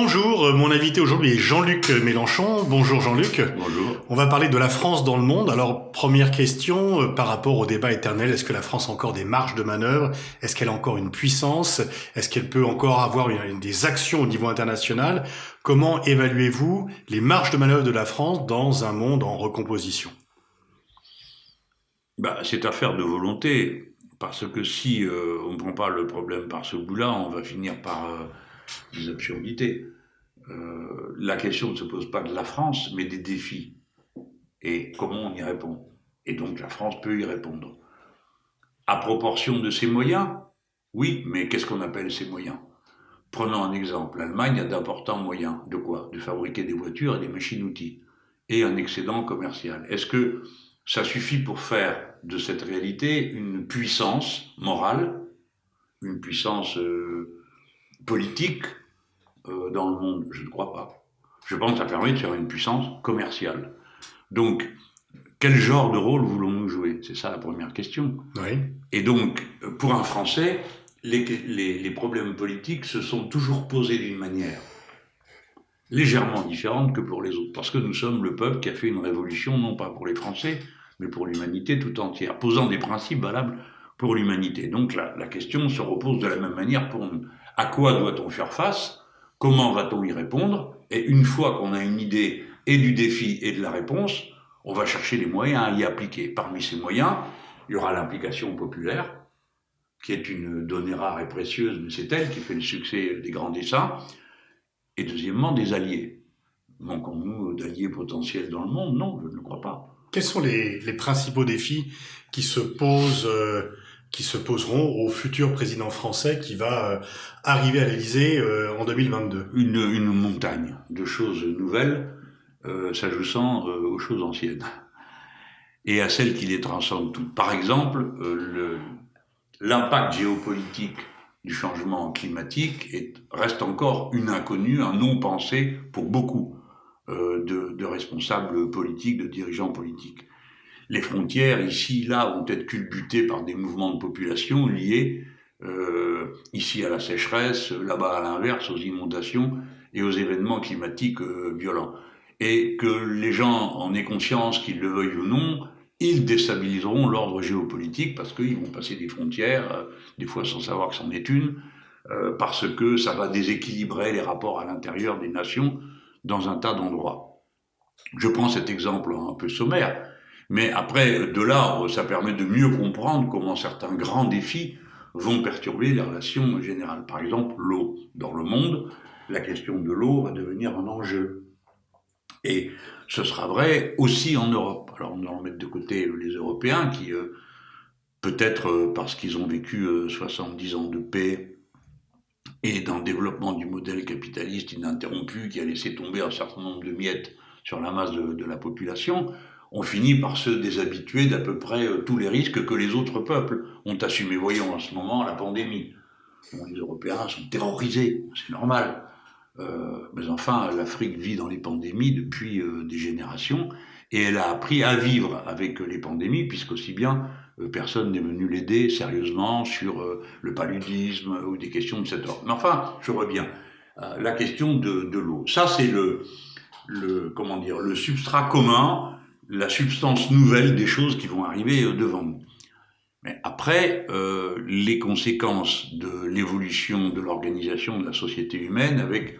Bonjour, mon invité aujourd'hui est Jean-Luc Mélenchon. Bonjour Jean-Luc. Bonjour. On va parler de la France dans le monde. Alors, première question, par rapport au débat éternel, est-ce que la France a encore des marges de manœuvre? Est-ce qu'elle a encore une puissance? Est-ce qu'elle peut encore avoir des actions au niveau international? Comment évaluez-vous les marges de manœuvre de la France dans un monde en recomposition? C'est affaire de volonté, parce que si on ne prend pas le problème par ce bout-là, on va finir par des absurdités. La question ne se pose pas de la France, mais des défis. Et comment on y répond. Et donc la France peut y répondre. À proportion de ses moyens, oui, mais qu'est-ce qu'on appelle ces moyens? Prenons un exemple. L'Allemagne a d'importants moyens. De quoi? De fabriquer des voitures et des machines-outils. Et un excédent commercial. Est-ce que ça suffit pour faire de cette réalité une puissance morale, une puissance politique dans le monde? Je ne crois pas. Je pense que ça permet de faire une puissance commerciale. Donc, quel genre de rôle voulons-nous jouer? C'est ça la première question. Oui. Et donc, pour un Français, les problèmes politiques se sont toujours posés d'une manière légèrement différente que pour les autres. Parce que nous sommes le peuple qui a fait une révolution, non pas pour les Français, mais pour l'humanité tout entière, posant des principes valables pour l'humanité. Donc la question se repose de la même manière pour nous. À quoi doit-on faire face? Comment va-t-on y répondre? Et une fois qu'on a une idée et du défi et de la réponse, on va chercher les moyens à y appliquer. Parmi ces moyens, il y aura l'implication populaire, qui est une donnée rare et précieuse, mais c'est elle qui fait le succès des grands desseins. Et deuxièmement, des alliés. Manquons-nous d'alliés potentiels dans le monde? Non, je ne le crois pas. Quels sont les principaux défis qui se poseront au futur président français qui va arriver à l'Élysée en 2022? Une montagne de choses nouvelles s'ajoutant aux choses anciennes et à celles qui les transcendent toutes. Par exemple, l'impact géopolitique du changement climatique reste encore une inconnue, un non-pensé pour beaucoup de responsables politiques, de dirigeants politiques. Les frontières, ici, là, vont être culbutées par des mouvements de population liés ici à la sécheresse, là-bas à l'inverse, aux inondations et aux événements climatiques violents. Et que les gens en aient conscience, qu'ils le veuillent ou non, ils déstabiliseront l'ordre géopolitique parce qu'ils vont passer des frontières, des fois sans savoir que c'en est une, parce que ça va déséquilibrer les rapports à l'intérieur des nations dans un tas d'endroits. Je prends cet exemple un peu sommaire, mais après, de là, ça permet de mieux comprendre comment certains grands défis vont perturber les relations générales. Par exemple, l'eau. Dans le monde, la question de l'eau va devenir un enjeu. Et ce sera vrai aussi en Europe. Alors on va en mettre de côté les Européens qui, peut-être parce qu'ils ont vécu 70 ans de paix et d'un développement du modèle capitaliste ininterrompu qui a laissé tomber un certain nombre de miettes sur la masse de la population, on finit par se déshabituer d'à peu près tous les risques que les autres peuples ont assumés. Voyons en ce moment la pandémie. Bon, les Européens sont terrorisés, c'est normal. Mais enfin, l'Afrique vit dans les pandémies depuis des générations et elle a appris à vivre avec les pandémies puisqu'aussi bien personne n'est venu l'aider sérieusement sur le paludisme ou des questions de cet ordre. Mais enfin, je reviens à la question de l'eau. Ça, c'est le substrat commun, la substance nouvelle des choses qui vont arriver devant nous. Mais après, les conséquences de l'évolution de l'organisation de la société humaine avec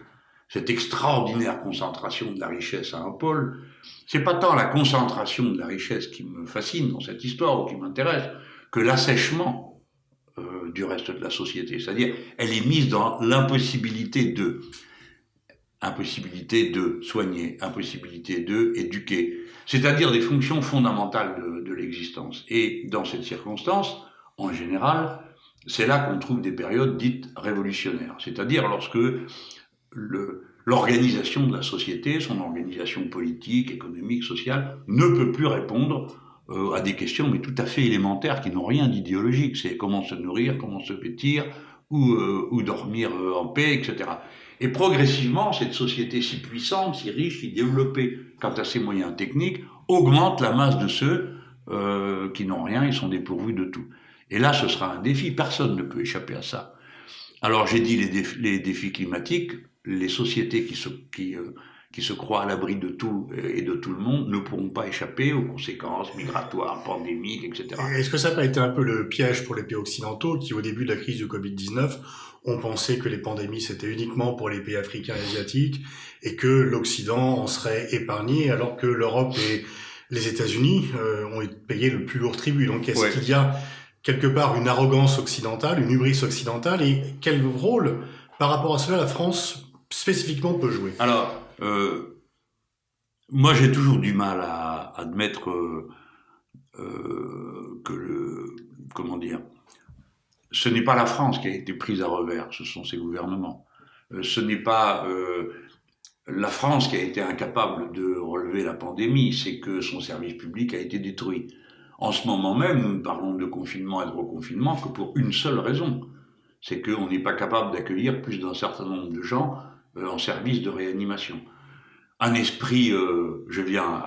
cette extraordinaire concentration de la richesse à un pôle, c'est pas tant la concentration de la richesse qui me fascine dans cette histoire ou qui m'intéresse que l'assèchement du reste de la société. C'est-à-dire, elle est mise dans l'impossibilité de soigner, impossibilité de éduquer, c'est-à-dire des fonctions fondamentales de l'existence. Et dans cette circonstance, en général, c'est là qu'on trouve des périodes dites révolutionnaires, c'est-à-dire lorsque l'organisation de la société, son organisation politique, économique, sociale, ne peut plus répondre à des questions mais tout à fait élémentaires qui n'ont rien d'idéologique. C'est comment se nourrir, comment se vêtir, ou dormir en paix, etc. Et progressivement, cette société si puissante, si riche, si développée quant à ses moyens techniques, augmente la masse de ceux qui n'ont rien, ils sont dépourvus de tout. Et là, ce sera un défi, personne ne peut échapper à ça. Alors j'ai dit les défis climatiques, les sociétés qui se croient à l'abri de tout et de tout le monde ne pourront pas échapper aux conséquences migratoires, pandémiques, etc. Est-ce que ça n'a pas été un peu le piège pour les pays occidentaux qui, au début de la crise du Covid-19, ont pensé que les pandémies c'était uniquement pour les pays africains et asiatiques et que l'Occident en serait épargné alors que l'Europe et les États-Unis ont payé le plus lourd tribut. Donc est-ce qu'il y a quelque part une arrogance occidentale, une hubris occidentale et quel rôle par rapport à cela la France spécifiquement peut jouer? Alors, moi j'ai toujours du mal à admettre comment dire, ce n'est pas la France qui a été prise à revers, ce sont ses gouvernements. Ce n'est pas la France qui a été incapable de relever la pandémie, c'est que son service public a été détruit. En ce moment même, nous ne parlons de confinement et de reconfinement que pour une seule raison, c'est qu'on n'est pas capable d'accueillir plus d'un certain nombre de gens en service de réanimation. Un esprit, je viens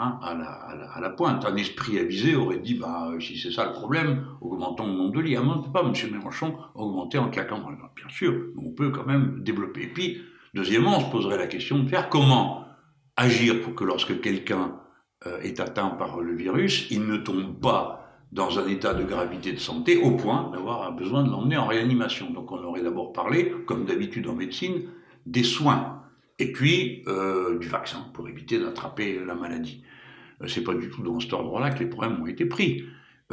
à la pointe, un esprit avisé aurait dit, bah, si c'est ça le problème, augmentons le nombre de lits. Ah, on ne peut pas, M. Mélenchon, augmenter en claquant. Bien sûr, on peut quand même développer. Et puis, deuxièmement, on se poserait la question de faire comment agir pour que lorsque quelqu'un est atteint par le virus, il ne tombe pas dans un état de gravité de santé au point d'avoir besoin de l'emmener en réanimation. Donc on aurait d'abord parlé, comme d'habitude en médecine, des soins, et puis du vaccin pour éviter d'attraper la maladie. C'est pas du tout dans cet ordre-là que les problèmes ont été pris.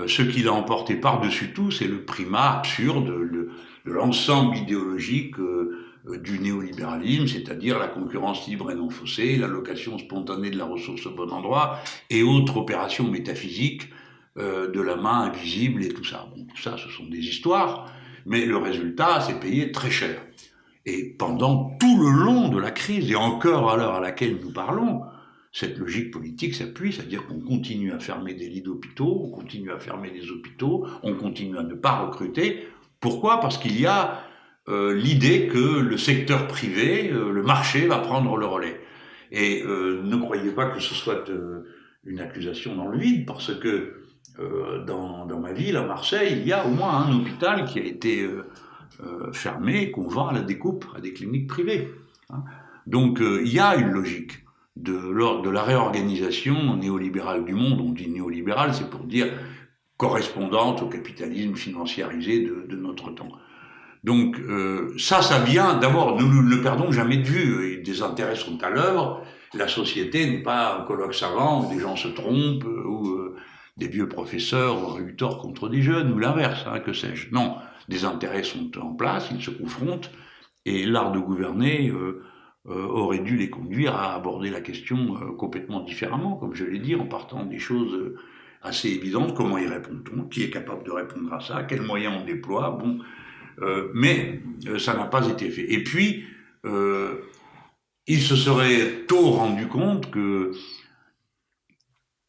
Ce qui l'a emporté par-dessus tout, c'est le primat absurde de l'ensemble idéologique du néolibéralisme, c'est-à-dire la concurrence libre et non faussée, l'allocation spontanée de la ressource au bon endroit, et autres opérations métaphysiques de la main invisible et tout ça. Bon, tout ça, ce sont des histoires, mais le résultat, c'est payé très cher. Et pendant tout le long de la crise, et encore à l'heure à laquelle nous parlons, cette logique politique s'appuie, c'est-à-dire qu'on continue à fermer des lits d'hôpitaux, on continue à fermer des hôpitaux, on continue à ne pas recruter. Pourquoi ? Parce qu'il y a l'idée que le secteur privé, le marché, va prendre le relais. Et ne croyez pas que ce soit une accusation dans le vide, parce que dans ma ville, à Marseille, il y a au moins un hôpital qui a été fermé et qu'on vend à la découpe à des cliniques privées. Hein. Donc il y a une logique de la réorganisation néolibérale du monde. On dit néolibérale, c'est pour dire correspondante au capitalisme financiarisé de notre temps. Donc ça vient d'abord, nous ne le perdons jamais de vue, des intérêts sont à l'œuvre, la société n'est pas un colloque savant où des gens se trompent, où des vieux professeurs auraient eu tort contre des jeunes, ou l'inverse, hein, que sais-je. Non, des intérêts sont en place, ils se confrontent, et l'art de gouverner aurait dû les conduire à aborder la question complètement différemment, comme je l'ai dit, en partant des choses assez évidentes. Comment y répond-on ? Qui est capable de répondre à ça ? Quels moyens on déploie ? Bon, mais ça n'a pas été fait. Et puis, ils se seraient tôt rendu compte que,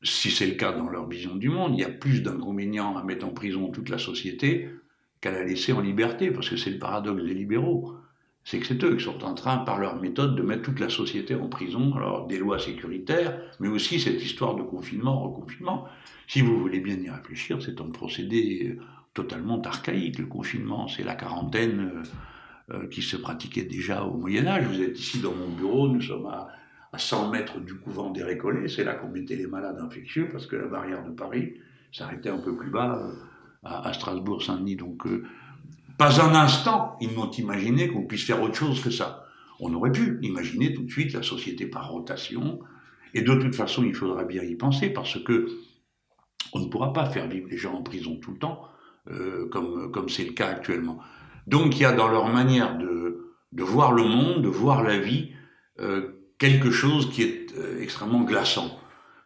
si c'est le cas dans leur vision du monde, il y a plus d'inconvénients à mettre en prison toute la société qu'à la laisser en liberté, parce que c'est le paradoxe des libéraux. C'est que c'est eux qui sont en train, par leur méthode, de mettre toute la société en prison, alors des lois sécuritaires, mais aussi cette histoire de confinement, reconfinement. Si vous voulez bien y réfléchir, c'est un procédé totalement archaïque. Le confinement, c'est la quarantaine qui se pratiquait déjà au Moyen-Âge. Vous êtes ici dans mon bureau, nous sommes à 100 mètres du couvent des Récollets, c'est là qu'on mettait les malades infectieux, parce que la barrière de Paris s'arrêtait un peu plus bas à Strasbourg-Saint-Denis. Donc, pas un instant, ils n'ont imaginé qu'on puisse faire autre chose que ça. On aurait pu imaginer tout de suite la société par rotation, et de toute façon, il faudra bien y penser, parce que on ne pourra pas faire vivre les gens en prison tout le temps, comme c'est le cas actuellement. Donc, il y a dans leur manière de voir le monde, de voir la vie, quelque chose qui est extrêmement glaçant,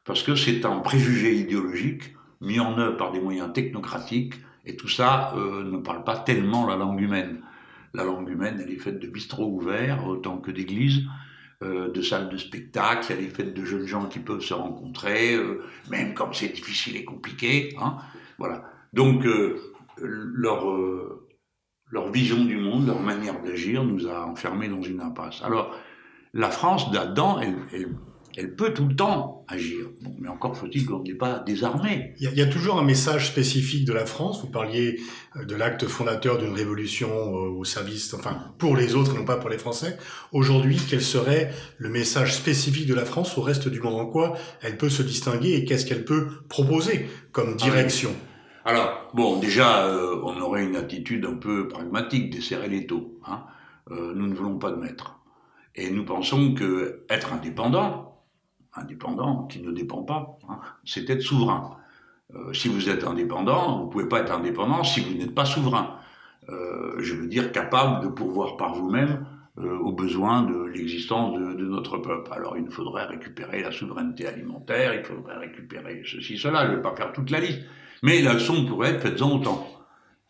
parce que c'est un préjugé idéologique mis en œuvre par des moyens technocratiques, et tout ça ne parle pas tellement la langue humaine. La langue humaine, elle est faite de bistrots ouverts autant que d'églises, de salles de spectacle, elle est faite de jeunes gens qui peuvent se rencontrer, même quand c'est difficile et compliqué. Hein, voilà. Donc leur vision du monde, leur manière d'agir nous a enfermés dans une impasse. Alors la France, là-dedans, Elle peut tout le temps agir. Bon, mais encore faut-il qu'on n'ait pas désarmé. Il y a toujours un message spécifique de la France. Vous parliez de l'acte fondateur d'une révolution au service, enfin, pour les autres et non pas pour les Français. Aujourd'hui, quel serait le message spécifique de la France au reste du monde? En quoi elle peut se distinguer et qu'est-ce qu'elle peut proposer comme direction? Alors, bon, déjà, on aurait une attitude un peu pragmatique, desserrer les taux. Hein. Nous ne voulons pas de maître. Et nous pensons que être indépendant qui ne dépend pas, hein, c'est être souverain. Si vous êtes indépendant, vous ne pouvez pas être indépendant si vous n'êtes pas souverain. Je veux dire capable de pourvoir par vous-même aux besoins de l'existence de notre peuple. Alors il faudrait récupérer la souveraineté alimentaire, il faudrait récupérer ceci, cela, je ne vais pas faire toute la liste. Mais la leçon pourrait être, faites-en autant.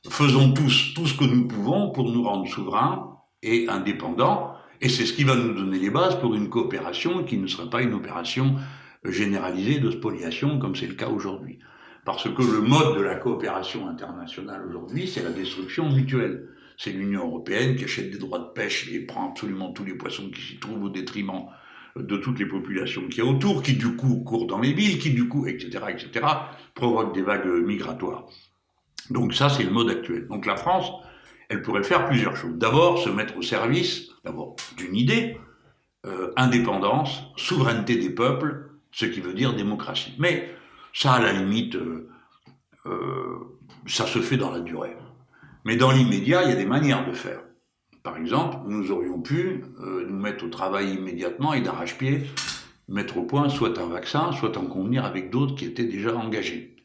Faisons tous tout ce que nous pouvons pour nous rendre souverains et indépendants, et c'est ce qui va nous donner les bases pour une coopération qui ne sera pas une opération généralisée de spoliation comme c'est le cas aujourd'hui. Parce que le mode de la coopération internationale aujourd'hui, c'est la destruction mutuelle. C'est l'Union européenne qui achète des droits de pêche et prend absolument tous les poissons qui s'y trouvent au détriment de toutes les populations qu'il y a autour, qui du coup courent dans les villes, qui du coup, etc., provoquent des vagues migratoires. Donc ça, c'est le mode actuel. Donc la France, elle pourrait faire plusieurs choses. D'abord, se mettre au service, d'une idée, indépendance, souveraineté des peuples, ce qui veut dire démocratie. Mais ça, à la limite, ça se fait dans la durée. Mais dans l'immédiat, il y a des manières de faire. Par exemple, nous aurions pu nous mettre au travail immédiatement et d'arrache-pied, mettre au point soit un vaccin, soit en convenir avec d'autres qui étaient déjà engagés.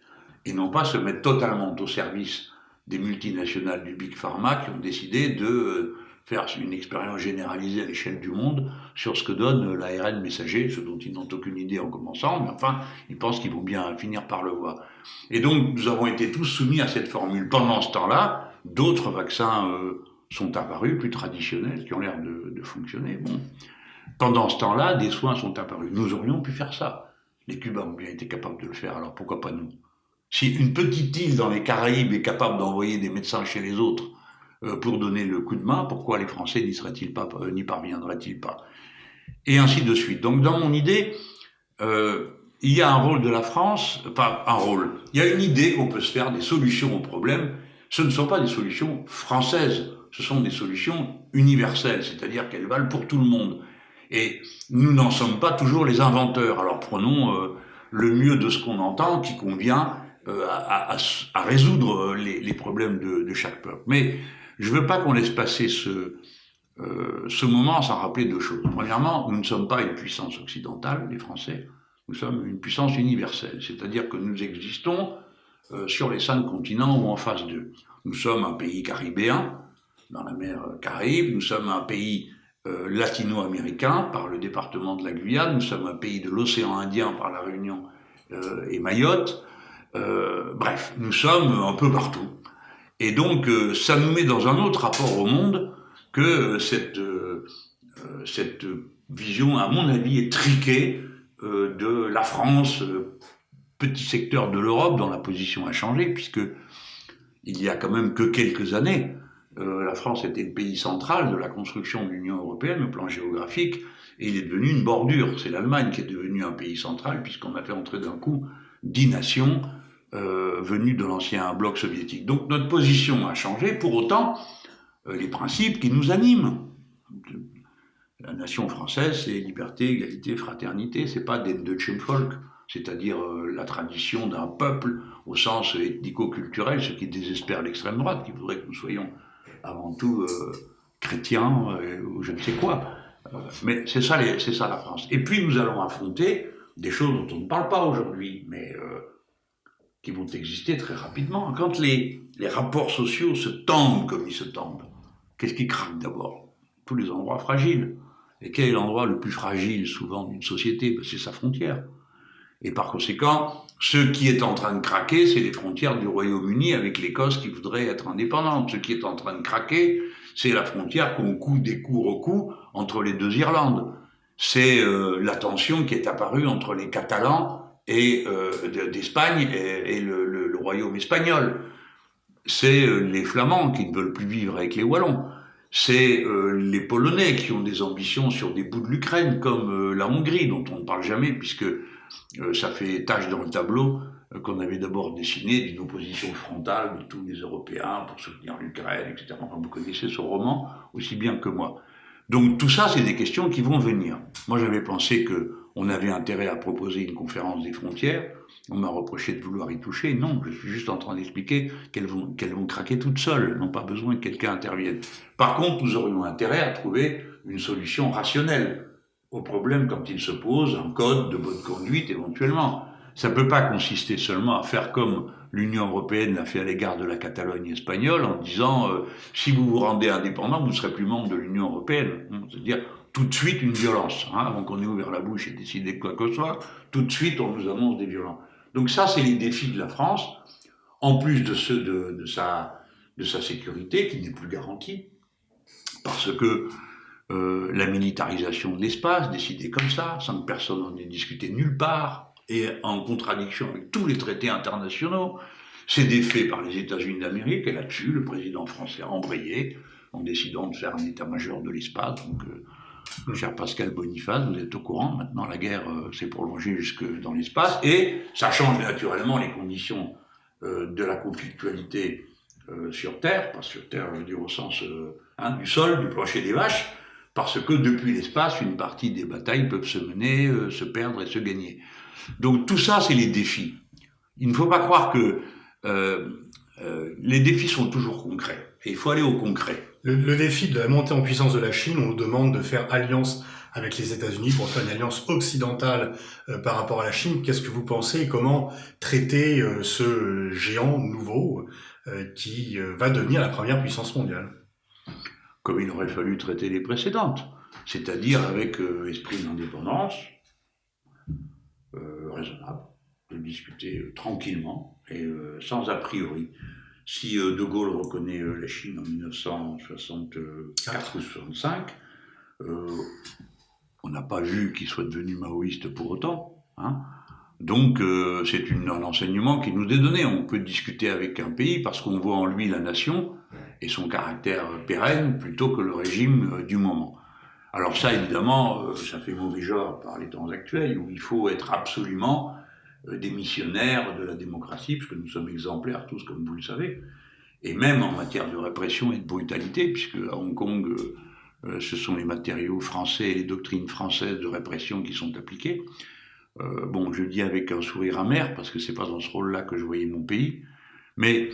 Et non pas se mettre totalement au service des multinationales du Big Pharma qui ont décidé de faire une expérience généralisée à l'échelle du monde sur ce que donne l'ARN messager, ce dont ils n'ont aucune idée en commençant, mais enfin, ils pensent qu'ils vont bien finir par le voir. Et donc, nous avons été tous soumis à cette formule. Pendant ce temps-là, d'autres vaccins sont apparus, plus traditionnels, qui ont l'air de fonctionner. Bon. Pendant ce temps-là, des soins sont apparus. Nous aurions pu faire ça. Les Cubains ont bien été capables de le faire, alors pourquoi pas nous? Si une petite île dans les Caraïbes est capable d'envoyer des médecins chez les autres pour donner le coup de main, pourquoi les Français n'y parviendraient-ils pas? Et ainsi de suite. Donc dans mon idée, il y a un rôle de la France, pas un rôle, il y a une idée qu'on peut se faire des solutions aux problèmes. Ce ne sont pas des solutions françaises, ce sont des solutions universelles, c'est-à-dire qu'elles valent pour tout le monde. Et nous n'en sommes pas toujours les inventeurs. Alors prenons le mieux de ce qu'on entend qui convient à résoudre les problèmes de chaque peuple. Mais je ne veux pas qu'on laisse passer ce moment sans rappeler deux choses. Premièrement, nous ne sommes pas une puissance occidentale, les Français, nous sommes une puissance universelle, c'est-à-dire que nous existons sur les 5 continents ou en face d'eux. Nous sommes un pays caribéen, dans la mer Caraïbe, nous sommes un pays latino-américain par le département de la Guyane, nous sommes un pays de l'océan Indien par la Réunion et Mayotte, bref, nous sommes un peu partout. Et donc, ça nous met dans un autre rapport au monde que cette vision, à mon avis, étriquée de la France, petit secteur de l'Europe dont la position a changé, puisque il y a quand même que quelques années, la France était le pays central de la construction de l'Union européenne au plan géographique, et il est devenu une bordure. C'est l'Allemagne qui est devenue un pays central, puisqu'on a fait entrer d'un coup 10 nations venues de l'ancien bloc soviétique. Donc notre position a changé, pour autant, les principes qui nous animent. La nation française, c'est liberté, égalité, fraternité, c'est pas des Deutschen Volk, c'est-à-dire la tradition d'un peuple au sens ethnico-culturel, ce qui désespère l'extrême droite, qui voudrait que nous soyons avant tout chrétiens ou je ne sais quoi. Mais c'est ça la France. Et puis nous allons affronter des choses dont on ne parle pas aujourd'hui, mais qui vont exister très rapidement. Quand les rapports sociaux se tendent comme ils se tendent, qu'est-ce qui craque d'abord? Tous les endroits fragiles. Et quel est l'endroit le plus fragile souvent d'une société? C'est sa frontière. Et par conséquent, ce qui est en train de craquer, c'est les frontières du Royaume-Uni avec l'Écosse qui voudrait être indépendante. Ce qui est en train de craquer, c'est la frontière qu'on coud des coups au cou entre les deux Irlandes. C'est la tension qui est apparue entre les Catalans d'Espagne et le Royaume espagnol. C'est les Flamands qui ne veulent plus vivre avec les Wallons. c'est les Polonais qui ont des ambitions sur des bouts de l'Ukraine, comme la Hongrie, dont on ne parle jamais, puisque ça fait tache dans le tableau qu'on avait d'abord dessiné d'une opposition frontale de tous les Européens pour soutenir l'Ukraine, etc. Enfin, vous connaissez ce roman aussi bien que moi. Donc tout ça, c'est des questions qui vont venir. Moi, j'avais pensé qu'on avait intérêt à proposer une conférence des frontières. On m'a reproché de vouloir y toucher. Non, je suis juste en train d'expliquer qu'elles vont craquer toutes seules. Elles n'ont pas besoin que quelqu'un intervienne. Par contre, nous aurions intérêt à trouver une solution rationnelle au problème quand il se pose, un code de bonne conduite éventuellement. Ça ne peut pas consister seulement à faire comme l'Union européenne l'a fait à l'égard de la Catalogne espagnole en disant si vous vous rendez indépendant, vous ne serez plus membre de l'Union européenne. C'est-à-dire tout de suite une violence. Avant qu'on ait ouvert la bouche et décidé quoi que ce soit, tout de suite on nous annonce des violences. Donc ça, c'est les défis de la France, en plus de ceux de sa sécurité qui n'est plus garantie, parce que la militarisation de l'espace, décidée comme ça, sans que personne n'en ait discuté nulle part, et en contradiction avec tous les traités internationaux, c'est des faits par les États-Unis d'Amérique, et là-dessus, le président français a embrayé en décidant de faire un état-major de l'espace. Donc, cher Pascal Boniface, vous êtes au courant, maintenant la guerre s'est prolongée jusque dans l'espace, et ça change naturellement les conditions de la conflictualité sur Terre, pas sur Terre, je veux dire au sens du sol, du plancher des vaches, parce que depuis l'espace, une partie des batailles peuvent se mener, se perdre et se gagner. Donc tout ça, c'est les défis. Il ne faut pas croire que les défis sont toujours concrets, et il faut aller au concret. Le défi de la montée en puissance de la Chine, on nous demande de faire alliance avec les États-Unis pour faire une alliance occidentale par rapport à la Chine. Qu'est-ce que vous pensez et comment traiter ce géant nouveau qui va devenir la première puissance mondiale? Comme il aurait fallu traiter les précédentes, c'est-à-dire avec esprit d'indépendance, raisonnable, de discuter tranquillement et sans a priori. Si De Gaulle reconnaît la Chine en 1964 ou 1965, on n'a pas vu qu'il soit devenu maoïste pour autant. Donc c'est un enseignement qui nous est donné. On peut discuter avec un pays parce qu'on voit en lui la nation et son caractère pérenne plutôt que le régime du moment. Alors ça, évidemment, ça fait mauvais genre par les temps actuels où il faut être absolument des missionnaires de la démocratie, puisque nous sommes exemplaires tous, comme vous le savez, et même en matière de répression et de brutalité, puisque à Hong Kong, ce sont les matériaux français et les doctrines françaises de répression qui sont appliquées. Bon, je dis avec un sourire amer, parce que c'est pas dans ce rôle-là que je voyais mon pays, mais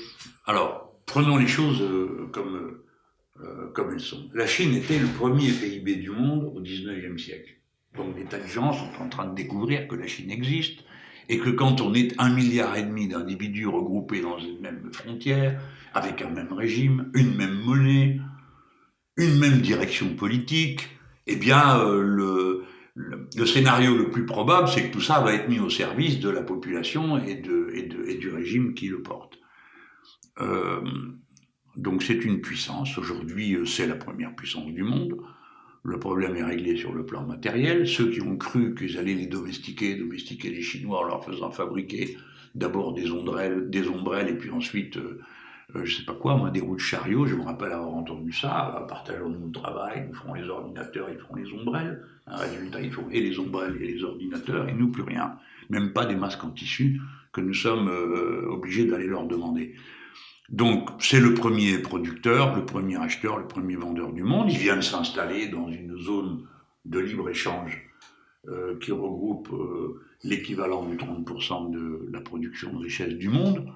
alors, prenons les choses comme elles sont. La Chine était le premier PIB du monde au 19e siècle. Donc des tas de gens sont en train de découvrir que la Chine existe, et que quand on est 1,5 milliard d'individus regroupés dans une même frontière, avec un même régime, une même monnaie, une même direction politique, eh bien le scénario le plus probable, c'est que tout ça va être mis au service de la population et du régime qui le porte. Donc c'est une puissance. Aujourd'hui, c'est la première puissance du monde. Le problème est réglé sur le plan matériel. Ceux qui ont cru qu'ils allaient les domestiquer les Chinois en leur faisant fabriquer d'abord des ombrelles et puis ensuite, je sais pas quoi, moi, des roues de chariot, je me rappelle avoir entendu ça, partageons-nous le travail, nous ferons les ordinateurs, ils feront les ombrelles. Résultat, ils font et les ombrelles et les ordinateurs, et nous plus rien. Même pas des masques en tissu que nous sommes obligés d'aller leur demander. Donc, c'est le premier producteur, le premier acheteur, le premier vendeur du monde. Il vient de s'installer dans une zone de libre-échange qui regroupe l'équivalent de 30% de la production de richesse du monde.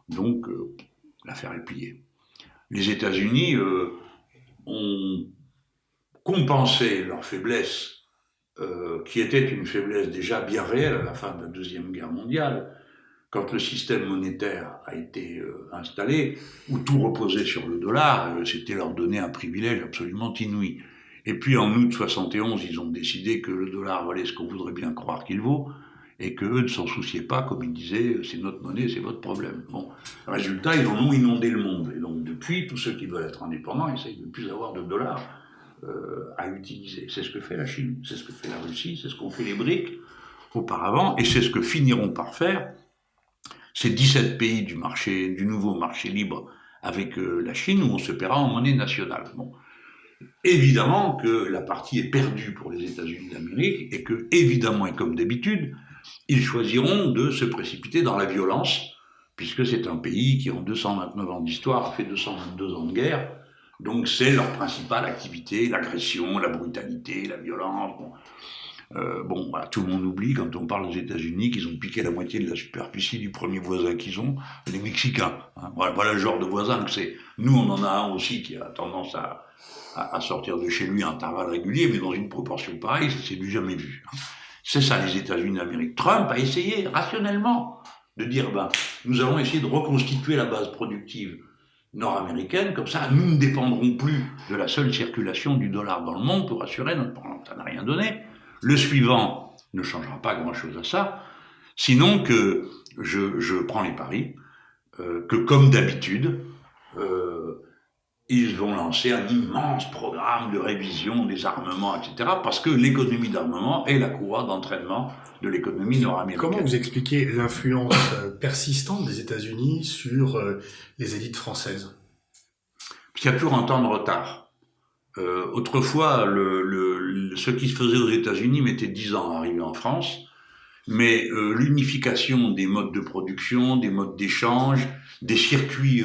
Donc, l'affaire est pliée. Les États-Unis ont compensé leur faiblesse, qui était une faiblesse déjà bien réelle à la fin de la Deuxième Guerre mondiale, quand le système monétaire a été installé, où tout reposait sur le dollar, c'était leur donner un privilège absolument inouï. Et puis en août 71, ils ont décidé que le dollar valait ce qu'on voudrait bien croire qu'il vaut, et qu'eux ne s'en souciaient pas, comme ils disaient, c'est notre monnaie, c'est votre problème. Bon, résultat, ils en ont inondé le monde. Et donc depuis, tous ceux qui veulent être indépendants essayent de ne plus avoir de dollars à utiliser. C'est ce que fait la Chine, c'est ce que fait la Russie, c'est ce qu'ont fait les BRICS auparavant, et c'est ce que finiront par faire ces 17 pays du nouveau marché libre avec la Chine, où on se paiera en monnaie nationale. Bon. Évidemment que la partie est perdue pour les États-Unis d'Amérique et que, évidemment, et comme d'habitude, ils choisiront de se précipiter dans la violence, puisque c'est un pays qui, en 229 ans d'histoire, a fait 222 ans de guerre. Donc c'est leur principale activité, l'agression, la brutalité, la violence. Voilà, tout le monde oublie quand on parle des États-Unis qu'ils ont piqué la moitié de la superficie du premier voisin qu'ils ont, les Mexicains. Hein. Voilà le genre de voisin que c'est. Nous, on en a un aussi qui a tendance à sortir de chez lui à intervalles réguliers, mais dans une proportion pareille, ça s'est du jamais vu. Hein. C'est ça les États-Unis d'Amérique. Trump a essayé rationnellement de dire nous allons essayer de reconstituer la base productive nord-américaine, comme ça nous ne dépendrons plus de la seule circulation du dollar dans le monde pour assurer notre... Ça n'a rien donné. Le suivant ne changera pas grand-chose à ça, sinon que je prends les paris, que comme d'habitude, ils vont lancer un immense programme de révision des armements, etc., parce que l'économie d'armement est la courroie d'entraînement de l'économie nord-américaine. Comment vous expliquez l'influence persistante des États-Unis sur les élites françaises? Parce qu'il y a toujours un temps de retard. Autrefois, ce qui se faisait aux États-Unis mettait 10 ans à arriver en France, mais l'unification des modes de production, des modes d'échange, des circuits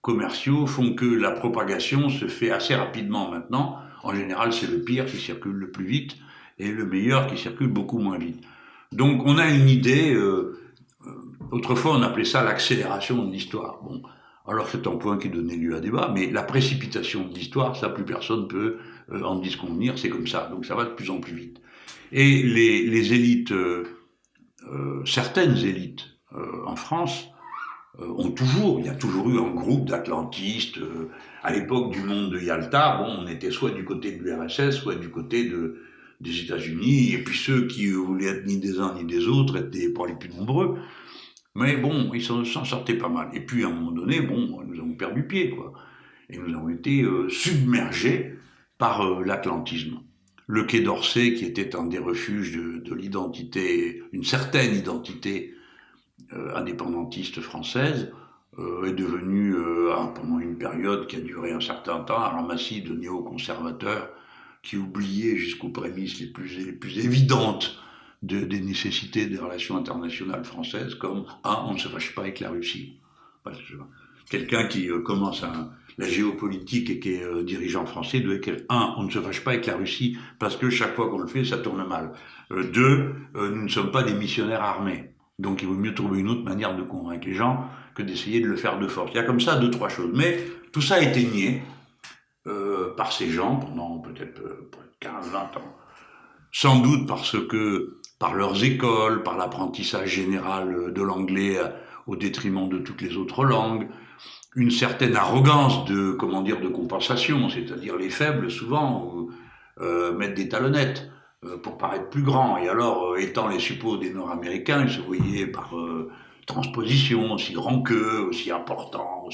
commerciaux font que la propagation se fait assez rapidement maintenant. En général, c'est le pire qui circule le plus vite et le meilleur qui circule beaucoup moins vite. Donc on a une idée, autrefois on appelait ça l'accélération de l'histoire. Bon, alors c'est un point qui donnait lieu à débat, mais la précipitation de l'histoire, ça plus personne peut en disconvenir, c'est comme ça, donc ça va de plus en plus vite. Et les élites, certaines élites en France, il y a toujours eu un groupe d'atlantistes. À l'époque du monde de Yalta, on était soit du côté de l'URSS, soit du côté des États-Unis, et puis ceux qui voulaient être ni des uns ni des autres étaient pas les plus nombreux. Mais ils s'en sortaient pas mal. Et puis à un moment donné, nous avons perdu pied, quoi. Et nous avons été submergés par l'atlantisme. Le Quai d'Orsay, qui était un des refuges de l'identité, une certaine identité indépendantiste française, est devenu, pendant une période qui a duré un certain temps, un ramassis de néoconservateurs qui oubliaient jusqu'aux prémices les plus évidentes des nécessités des relations internationales françaises, comme on ne se fâche pas avec la Russie. Parce que quelqu'un qui commence la géopolitique et qui est dirigeant français doit dire on ne se fâche pas avec la Russie parce que chaque fois qu'on le fait, ça tourne mal. Deux, nous ne sommes pas des missionnaires armés. Donc il vaut mieux trouver une autre manière de convaincre les gens que d'essayer de le faire de force. Il y a comme ça 2-3 choses. Mais tout ça a été nié par ces gens pendant peut-être 15-20 ans. Sans doute parce que, par leurs écoles, par l'apprentissage général de l'anglais au détriment de toutes les autres langues, une certaine arrogance de compensation, c'est-à-dire les faibles souvent mettent des talonnettes pour paraître plus grands. Et alors, étant les suppôts des Nord-Américains, ils se voyaient par transposition aussi grands qu'eux, aussi importants,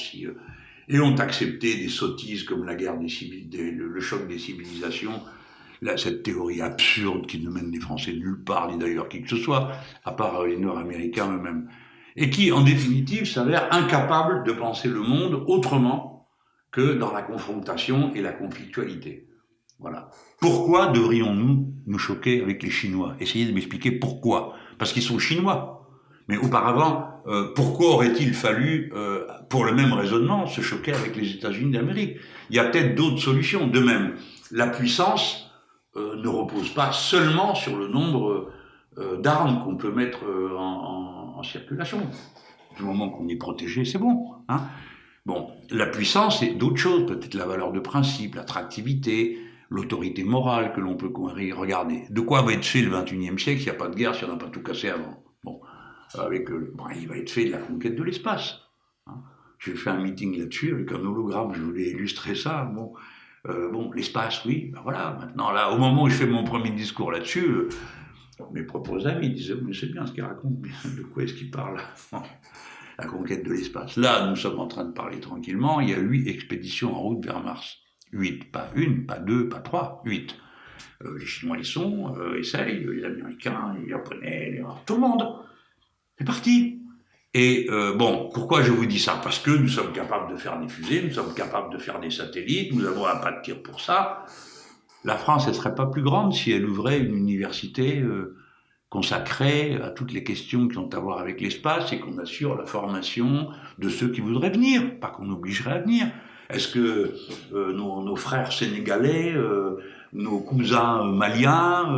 et ont accepté des sottises comme la guerre le choc des civilisations. Là, cette théorie absurde qui ne mène les Français nulle part, ni d'ailleurs qui que ce soit, à part les Nord-Américains eux-mêmes. Et qui, en définitive, s'avère incapable de penser le monde autrement que dans la confrontation et la conflictualité. Voilà. Pourquoi devrions-nous nous choquer avec les Chinois? Essayez de m'expliquer pourquoi. Parce qu'ils sont Chinois. Mais auparavant, pourquoi aurait-il fallu, pour le même raisonnement, se choquer avec les États-Unis d'Amérique? Il y a peut-être d'autres solutions. De même, la puissance ne repose pas seulement sur le nombre d'armes qu'on peut mettre en circulation. Du moment qu'on est protégé, c'est bon. Hein. La puissance, c'est d'autres choses, peut-être la valeur de principe, l'attractivité, l'autorité morale que l'on peut regarder. De quoi va être fait le XXIe siècle s'il n'y a pas de guerre, si on n'a pas tout cassé avant? Il va être fait de la conquête de l'espace. Hein. J'ai fait un meeting là-dessus avec un hologramme, je voulais illustrer ça. L'espace, oui, voilà. Maintenant, là, au moment où je fais mon premier discours là-dessus, mes propres amis disaient « Mais c'est bien ce qu'il raconte, mais de quoi est-ce qu'il parle ?» La conquête de l'espace. Là, nous sommes en train de parler tranquillement, il y a 8 expéditions en route vers Mars. 8, pas une, pas deux, pas 3, 8. Les Chinois essayent, les Américains, les Japonais, tout le monde. C'est parti. Et bon, pourquoi je vous dis ça? Parce que nous sommes capables de faire des fusées, nous sommes capables de faire des satellites, nous avons un pas de tir pour ça. La France, elle serait pas plus grande si elle ouvrait une université consacrée à toutes les questions qui ont à voir avec l'espace et qu'on assure la formation de ceux qui voudraient venir, pas qu'on obligerait à venir. Est-ce que nos frères sénégalais, nos cousins maliens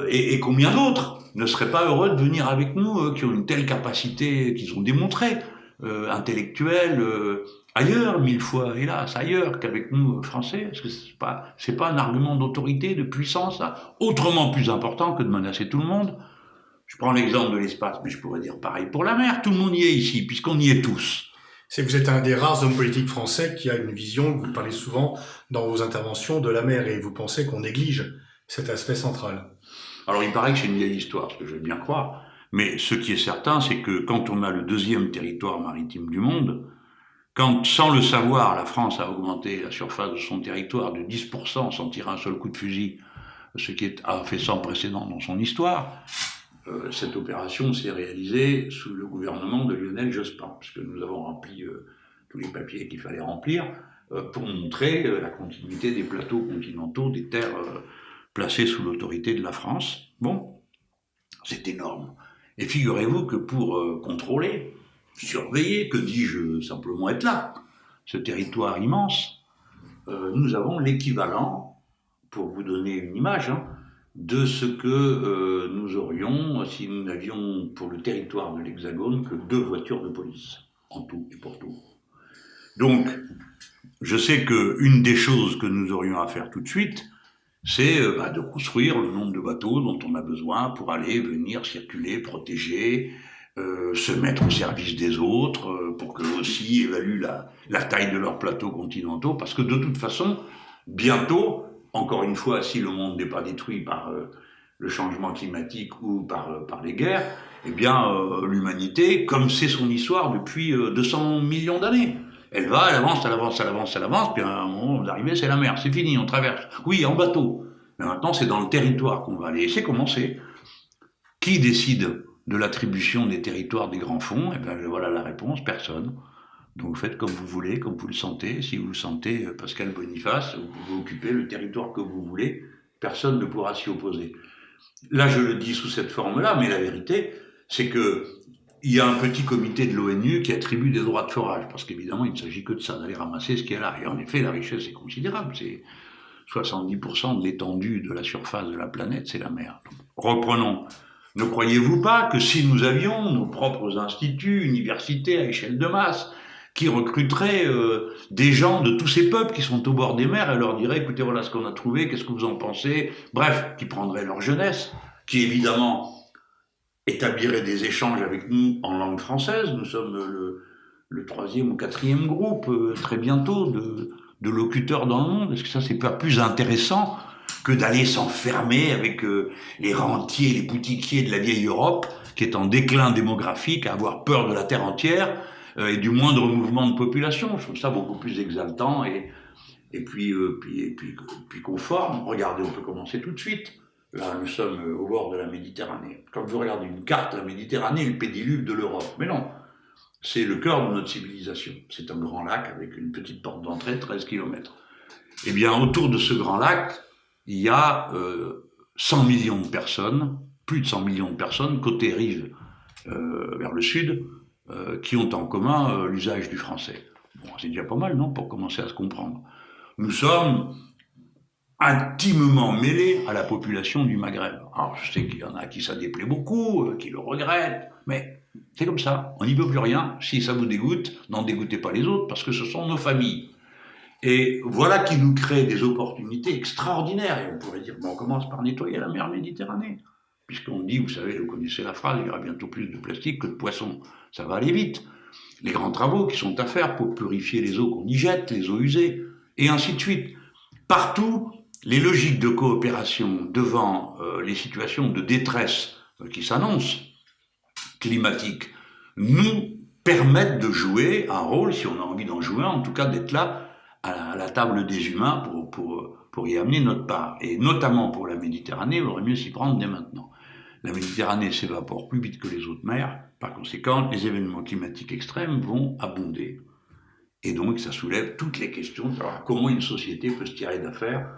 et combien d'autres ne seraient pas heureux de venir avec nous, qui ont une telle capacité, qu'ils ont démontré, intellectuelle, ailleurs, 1000 fois, hélas, ailleurs qu'avec nous, Français? Est-ce que c'est pas un argument d'autorité, de puissance, là, autrement plus important que de menacer tout le monde? Je prends l'exemple de l'espace, mais je pourrais dire pareil pour la mer. Tout le monde y est ici, puisqu'on y est tous. C'est que vous êtes un des rares hommes politiques français qui a une vision, vous parlez souvent dans vos interventions, de la mer, et vous pensez qu'on néglige cet aspect central. Alors il paraît que c'est une vieille histoire, ce que je veux bien croire, mais ce qui est certain, c'est que quand on a le deuxième territoire maritime du monde, quand, sans le savoir, la France a augmenté la surface de son territoire de 10% sans tirer un seul coup de fusil, ce qui a fait sans précédent dans son histoire, cette opération s'est réalisée sous le gouvernement de Lionel Jospin, puisque nous avons rempli tous les papiers qu'il fallait remplir pour montrer la continuité des plateaux continentaux, des terres placées sous l'autorité de la France. Bon, c'est énorme. Et figurez-vous que pour contrôler, surveiller, que dis-je, simplement être là, ce territoire immense, nous avons l'équivalent, pour vous donner une image, de ce que nous aurions si nous n'avions pour le territoire de l'Hexagone que 2 voitures de police, en tout et pour tout. Donc, je sais qu'une des choses que nous aurions à faire tout de suite, c'est de construire le nombre de bateaux dont on a besoin pour aller, venir, circuler, protéger, se mettre au service des autres, pour qu'eux aussi évaluent la taille de leurs plateaux continentaux, parce que de toute façon, bientôt, encore une fois, si le monde n'est pas détruit par le changement climatique ou par les guerres, eh bien, l'humanité, comme c'est son histoire depuis 200 millions d'années, elle va, elle avance, elle avance, elle avance, elle avance, puis à un moment d'arrivée, c'est la mer, c'est fini, on traverse. Oui, en bateau. Mais maintenant, c'est dans le territoire qu'on va aller. Et c'est commencé. Qui décide de l'attribution des territoires des grands fonds? Eh bien, voilà la réponse, personne. Donc vous faites comme vous voulez, comme vous le sentez. Si vous le sentez, Pascal Boniface, vous pouvez occuper le territoire que vous voulez. Personne ne pourra s'y opposer. Là, je le dis sous cette forme-là, mais la vérité, c'est que il y a un petit comité de l'ONU qui attribue des droits de forage, parce qu'évidemment, il ne s'agit que de ça, d'aller ramasser ce qu'il y a là. Et en effet, la richesse est considérable. C'est 70% de l'étendue de la surface de la planète, c'est la mer. Donc, reprenons. Ne croyez-vous pas que si nous avions nos propres instituts, universités à échelle de masse, qui recruteraient des gens de tous ces peuples qui sont au bord des mers et leur diraient, écoutez, voilà ce qu'on a trouvé, qu'est-ce que vous en pensez? Bref, qui prendraient leur jeunesse, qui évidemment établiraient des échanges avec nous en langue française. Nous sommes le 3e ou 4e groupe, très bientôt, de locuteurs dans le monde. Est-ce que ça, c'est pas plus intéressant que d'aller s'enfermer avec les rentiers, les boutiquiers de la vieille Europe, qui est en déclin démographique, à avoir peur de la terre entière et du moindre mouvement de population? Je trouve ça beaucoup plus exaltant et puis conforme. Regardez, on peut commencer tout de suite. Là, nous sommes au bord de la Méditerranée. Quand vous regardez une carte, la Méditerranée est le pédiluve de l'Europe. Mais non, c'est le cœur de notre civilisation. C'est un grand lac avec une petite porte d'entrée de 13 km. Eh bien, autour de ce grand lac, il y a 100 millions de personnes, plus de 100 millions de personnes, côté rive vers le sud, qui ont en commun l'usage du français. Bon, c'est déjà pas mal, non, pour commencer à se comprendre. Nous sommes intimement mêlés à la population du Maghreb. Alors, je sais qu'il y en a qui ça déplaît beaucoup, qui le regrettent, mais c'est comme ça, on n'y peut plus rien. Si ça vous dégoûte, n'en dégoûtez pas les autres, parce que ce sont nos familles. Et voilà qui nous crée des opportunités extraordinaires. Et on pourrait dire, on commence par nettoyer la mer Méditerranée. Puisqu'on dit, vous savez, vous connaissez la phrase, il y aura bientôt plus de plastique que de poissons. Ça va aller vite. Les grands travaux qui sont à faire pour purifier les eaux qu'on y jette, les eaux usées, et ainsi de suite. Partout, les logiques de coopération devant les situations de détresse qui s'annoncent, climatiques, nous permettent de jouer un rôle, si on a envie d'en jouer, en tout cas d'être là à la table des humains pour y amener notre part. Et notamment pour la Méditerranée, il vaudrait mieux s'y prendre dès maintenant. La Méditerranée s'évapore plus vite que les autres mers, Par conséquent, les événements climatiques extrêmes vont abonder. Et donc, ça soulève toutes les questions de savoir comment une société peut se tirer d'affaire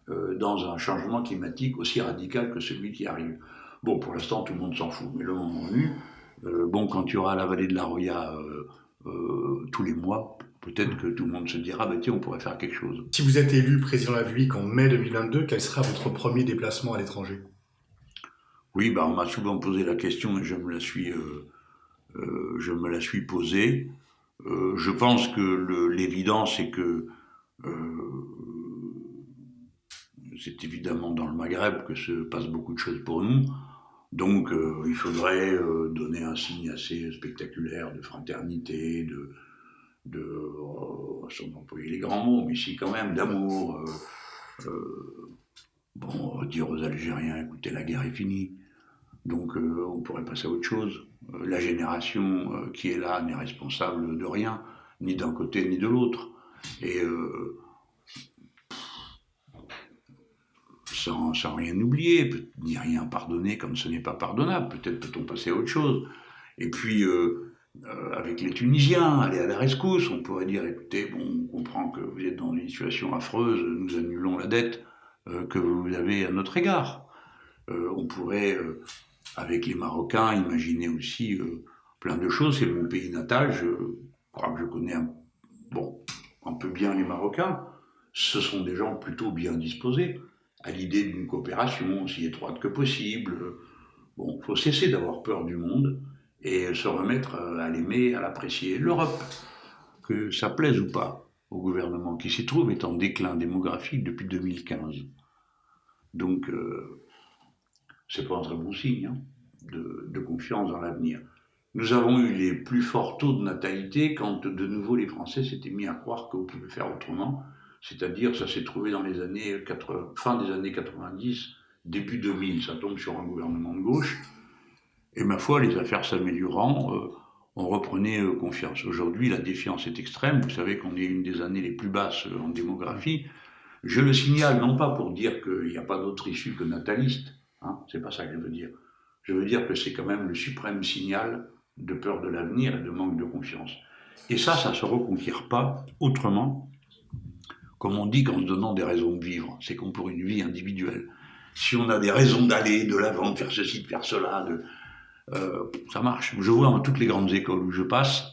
dans un changement climatique aussi radical que celui qui arrive. Bon, pour l'instant, tout le monde s'en fout, mais le moment venu, quand il y aura la vallée de la Roya tous les mois, peut-être que tout le monde se dira, tiens, on pourrait faire quelque chose. Si vous êtes élu président de la République en mai 2022, quel sera votre premier déplacement à l'étranger? Oui, on m'a souvent posé la question et je me la suis posée. Je pense que l'évident, c'est que c'est évidemment dans le Maghreb que se passent beaucoup de choses pour nous. Donc, il faudrait donner un signe assez spectaculaire de fraternité, sans employer les grands mots, mais si quand même d'amour. Dire aux Algériens, écoutez, la guerre est finie. Donc, on pourrait passer à autre chose. La génération qui est là n'est responsable de rien, ni d'un côté ni de l'autre. Et sans rien oublier, ni rien pardonner comme ce n'est pas pardonnable. Peut-être peut-on passer à autre chose. Et puis, avec les Tunisiens, aller à la rescousse, on pourrait dire, écoutez, on comprend que vous êtes dans une situation affreuse, nous annulons la dette que vous avez à notre égard. On pourrait, avec les Marocains, imaginer aussi plein de choses. C'est mon pays natal, je crois que je connais un peu bien les Marocains. Ce sont des gens plutôt bien disposés à l'idée d'une coopération aussi étroite que possible. Il faut cesser d'avoir peur du monde et se remettre à l'aimer, à l'apprécier. L'Europe, que ça plaise ou pas au gouvernement qui s'y trouve, est en déclin démographique depuis 2015. Donc, c'est pas un très bon signe de confiance dans l'avenir. Nous avons eu les plus forts taux de natalité quand de nouveau les Français s'étaient mis à croire qu'on pouvait faire autrement. C'est-à-dire, ça s'est trouvé dans les années fin des années 90, début 2000, ça tombe sur un gouvernement de gauche. Et ma foi, les affaires s'améliorant, on reprenait confiance. Aujourd'hui, la défiance est extrême. Vous savez qu'on est une des années les plus basses en démographie. Je le signale non pas pour dire qu'il n'y a pas d'autre issue que nataliste, c'est pas ça que je veux dire. Je veux dire que c'est quand même le suprême signal de peur de l'avenir et de manque de confiance. Et ça se reconquiert pas autrement, comme on dit, qu'en se donnant des raisons de vivre. C'est comme pour une vie individuelle. Si on a des raisons d'aller de l'avant, de faire ceci, de faire cela, ça marche. Je vois dans toutes les grandes écoles où je passe,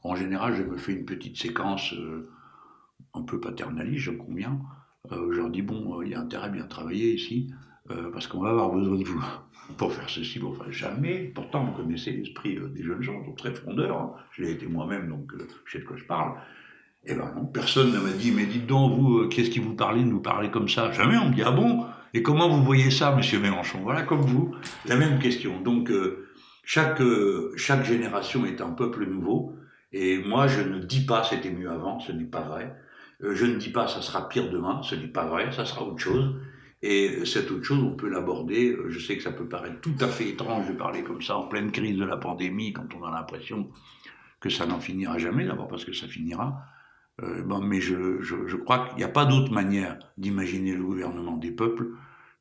en général, je me fais une petite séquence un peu paternaliste, j'en conviens. Je leur dis, il y a intérêt à bien travailler ici, parce qu'on va avoir besoin de vous pour faire ceci, pour faire jamais. Pourtant, vous connaissez l'esprit des jeunes gens, ils sont très frondeurs. Je l'ai été moi-même, donc je sais de quoi je parle. Et non, personne ne m'a dit, mais dites donc, vous, qu'est-ce qui vous parlez de nous parler comme ça? Jamais, on me dit, ah bon? Et comment vous voyez ça, monsieur Mélenchon? Voilà, comme vous, la même question. Donc, chaque génération est un peuple nouveau, et moi, je ne dis pas c'était mieux avant, ce n'est pas vrai. Je ne dis pas ça sera pire demain, ce n'est pas vrai, ça sera autre chose. Et cette autre chose, on peut l'aborder. Je sais que ça peut paraître tout à fait étrange de parler comme ça en pleine crise de la pandémie, quand on a l'impression que ça n'en finira jamais, d'abord parce que ça finira. Mais je crois qu'il n'y a pas d'autre manière d'imaginer le gouvernement des peuples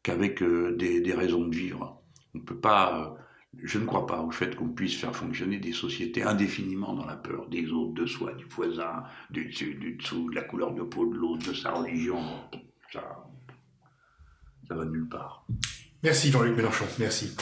qu'avec des raisons de vivre. On peut pas, je ne crois pas au fait qu'on puisse faire fonctionner des sociétés indéfiniment dans la peur des autres, de soi, du voisin, du dessus, du dessous, de la couleur de peau de l'autre, de sa religion. Ça va nulle part. Merci Jean-Luc Mélenchon, merci.